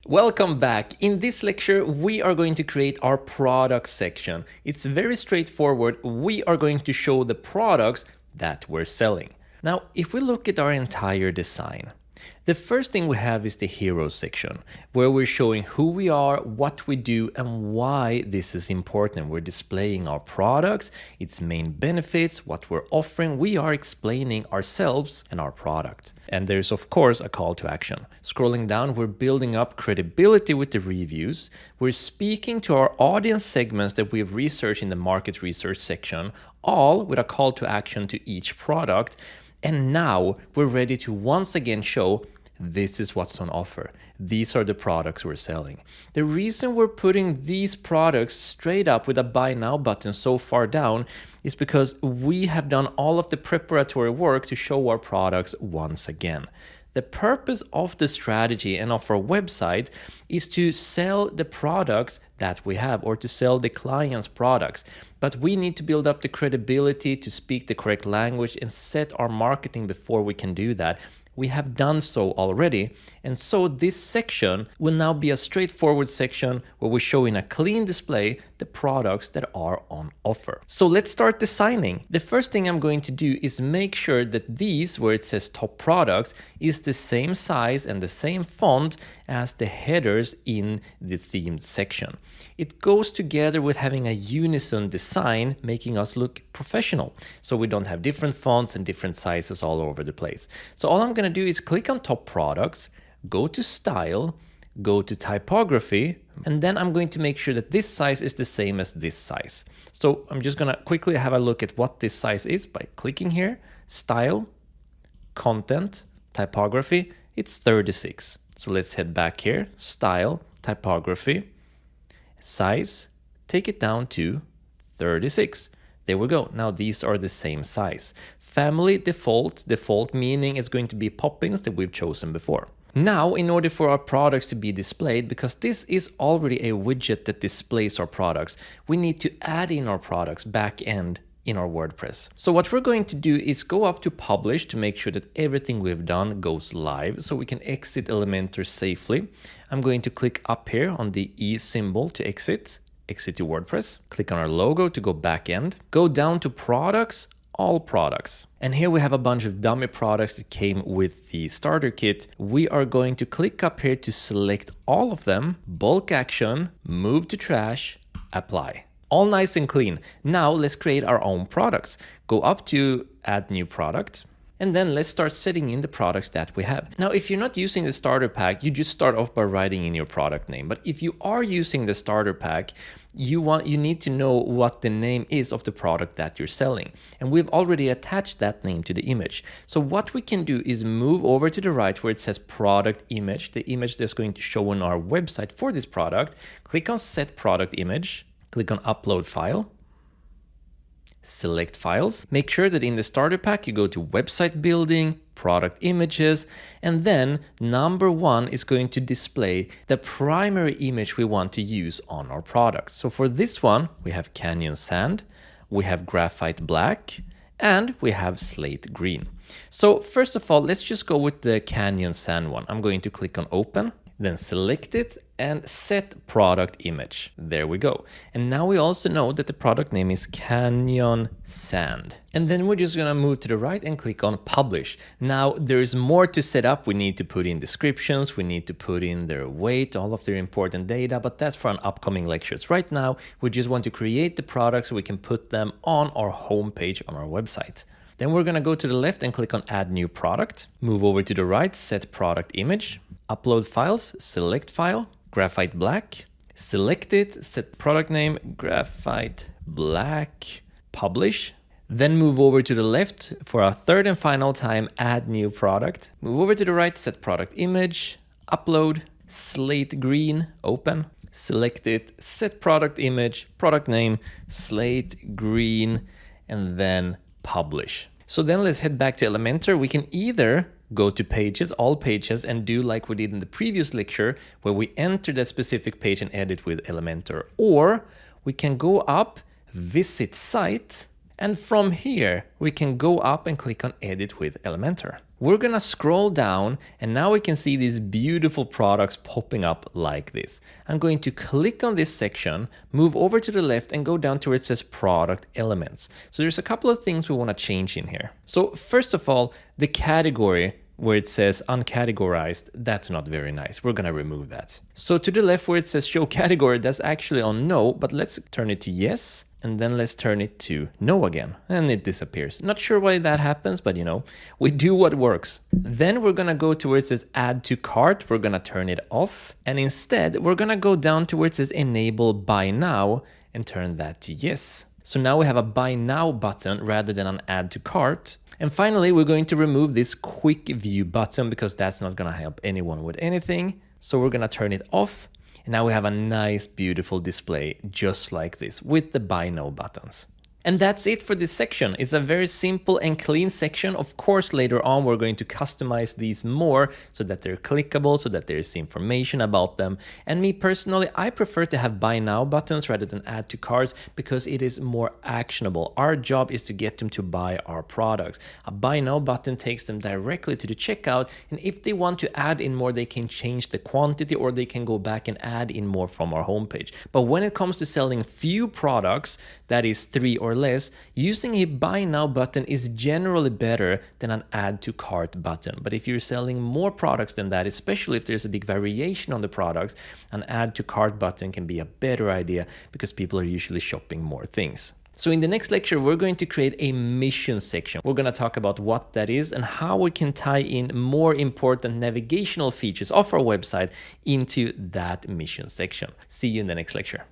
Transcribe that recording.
Welcome back. In this lecture, we are going to create our product section. It's very straightforward. We are going to show the products that we're selling. Now, if we look at our entire design, the first thing we have is the hero section, where we're showing who we are, what we do, and why this is important. We're displaying our products, its main benefits, what we're offering. We are explaining ourselves and our product. And there's, of course, a call to action. Scrolling down, we're building up credibility with the reviews. We're speaking to our audience segments that we've researched in the market research section, all with a call to action to each product. And now we're ready to once again show this is what's on offer. These are the products we're selling. The reason we're putting these products straight up with a buy now button so far down is because we have done all of the preparatory work to show our products once again. The purpose of the strategy and of our website is to sell the products that we have, or to sell the client's products. But we need to build up the credibility to speak the correct language and set our marketing before we can do that. We have done so already, and so this section will now be a straightforward section where we show in a clean display the products that are on offer. So let's start designing. The first thing I'm going to do is make sure that these, where it says top products, is the same size and the same font as the headers in the themed section. It goes together with having a unison design, making us look professional. So we don't have different fonts and different sizes all over the place. So all I'm going to do is click on top products, go to style, go to typography, and then I'm going to make sure that this size is the same as this size. So I'm just going to quickly have a look at what this size is by clicking here, style, content, typography, it's 36. So let's head back here, style, typography, size, take it down to 36. There we go. Now these are the same size. Family default meaning is going to be Poppins that we've chosen before. Now, in order for our products to be displayed, because this is already a widget that displays our products, we need to add in our products back end in our WordPress. So what we're going to do is go up to publish to make sure that everything we've done goes live so we can exit Elementor safely. I'm going to click up here on the E symbol to exit to WordPress. Click on our logo to go back end. Go down to products, all products. And here we have a bunch of dummy products that came with the starter kit. We are going to click up here to select all of them, bulk action, move to trash, apply. All nice and clean. Now let's create our own products. Go up to add new product. And then let's start setting in the products that we have. Now, if you're not using the starter pack, you just start off by writing in your product name. But if you are using the starter pack, you need to know what the name is of the product that you're selling. And we've already attached that name to the image. So what we can do is move over to the right where it says product image, the image that's going to show on our website for this product. Click on set product image, click on upload file. Select files. Make sure that in the starter pack you go to website building, product images, and then number 1 is going to display the primary image we want to use on our product. So for this one, we have Canyon Sand, we have Graphite Black, and we have Slate Green. So first of all, let's just go with the Canyon Sand one. I'm going to click on open, then select it and set product image. There we go. And now we also know that the product name is Canyon Sand. And then we're just gonna move to the right and click on publish. Now there's more to set up. We need to put in descriptions, we need to put in their weight, all of their important data, but that's for an upcoming lectures. Right now, we just want to create the products so we can put them on our homepage on our website. Then we're gonna go to the left and click on add new product. Move over to the right, set product image. Upload files, select file, Graphite Black, select it, set product name, Graphite Black, publish. Then move over to the left for a third and final time, add new product. Move over to the right, set product image, upload, Slate Green, open, select it, set product image, product name, Slate Green, and then publish. So then let's head back to Elementor. We can either go to pages, all pages, and do like we did in the previous lecture where we enter that specific page and edit with Elementor. Or we can go up, visit site, and from here we can go up and click on edit with Elementor. we're gonna scroll down and now we can see these beautiful products popping up like this. I'm going to click on this section, move over to the left and go down to where it says product elements. So there's a couple of things we want to change in here. So first of all, the category where it says uncategorized, that's not very nice. We're gonna remove that. So to the left where it says show category, that's actually on no, but let's turn it to yes. And then let's turn it to no again, and it disappears. Not sure why that happens, but you know, we do what works. Then we're gonna go to where it says add to cart, we're gonna turn it off. And instead, we're gonna go down to where it says enable buy now and turn that to yes. So now we have a buy now button rather than an add to cart. And finally, we're going to remove this quick view button because that's not gonna help anyone with anything. So we're gonna turn it off. And now we have a nice, beautiful display just like this with the buy now buttons. And that's it for this section. It's a very simple and clean section. Of course, later on, we're going to customize these more so that they're clickable, so that there's information about them. And me personally, I prefer to have buy now buttons rather than add to carts because it is more actionable. Our job is to get them to buy our products. A buy now button takes them directly to the checkout. And if they want to add in more, they can change the quantity or they can go back and add in more from our homepage. But when it comes to selling few products, that is 3 or less, using a buy now button is generally better than an add to cart button. But if you're selling more products than that, especially if there's a big variation on the products, an add to cart button can be a better idea because people are usually shopping more things. So in the next lecture, we're going to create a mission section. We're going to talk about what that is and how we can tie in more important navigational features of our website into that mission section. See you in the next lecture.